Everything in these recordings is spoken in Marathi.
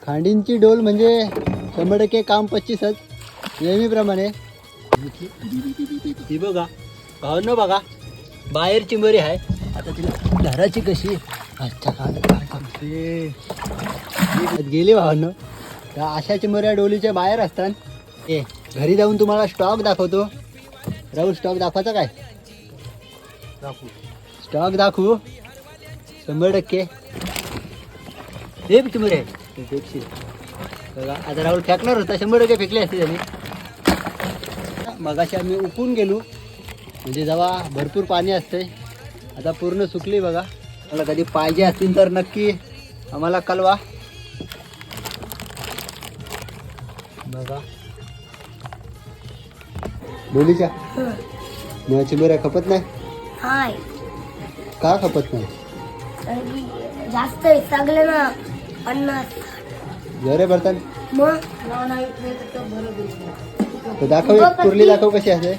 खांडींची डोल म्हणजे 100% काम 25च नेहमीप्रमाणे. ही बघा भावनो बघा बाहेर चिंबरी आहे. आता तिला धराची कशी अच्छा गेली भावनो. त्या अशा चिंबऱ्या डोलीच्या बाहेर असतात. ए घरी जाऊन तुम्हाला स्टॉक दाखवतो. राहुल स्टॉक दाखवायचा काय? स्टॉक दाखवू 100%. हे चिंबरे फेकशील बघा. आता राहुल फेकणार होता 100% फेकले असते त्याने. मगाशी आम्ही उकून गेलो म्हणजे जेव्हा भरपूर पाणी असते. आता पूर्ण सुकली बघा. मला कधी पाहिजे असतील तर नक्की आम्हाला कळवा बघा. डोलीच्या मग चिंबऱ्या खपत नाही. हाय का खपत नाही? जास्त आहे सगळे ना 50 जरे भरतात. मग तर दाखव एक कुर्ली दाखव कशी असते.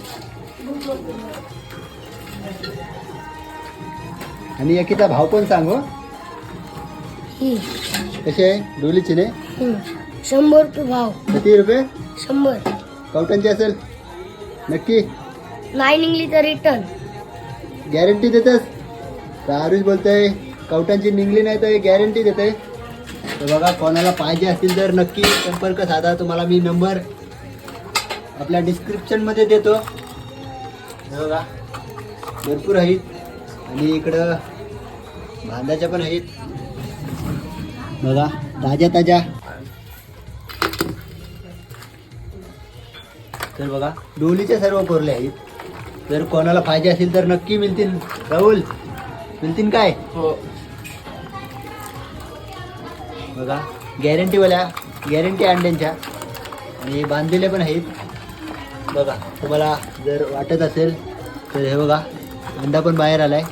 आणि एकीचा भाव पण सांग हो. कशी आहे डोलीची ने? 100 रुपये भाव. किती रुपये? 100. कवटांची असेल नक्की? नाही निघली तर रिटर्न. गॅरंटी देतस का? आरुष बोलतोय कवटांची निघली नाही तर गॅरंटी देतोय. तर बघा कोणाला पाहिजे असतील तर नक्की संपर्क साधा. तुम्हाला मी नंबर आपल्या डिस्क्रिप्शनमध्ये देतो. बघा भरपूर आहेत. आणि इकडं बांधाच्या पण आहेत बघा ताज्या ताज्या. तर बघा डोलीच्या सर्व कोरले आहेत. जर कोणाला पाहिजे असेल तर नक्की मिळतील. राहुल मिळतील काय? हो. बघा गॅरंटीवाल्या गॅरंटी अंड्यांच्या. आणि बांधलेले पण आहेत बघा. तुम्हाला जर वाटत असेल तर हे बघा अंडा पण बाहेर आलाय.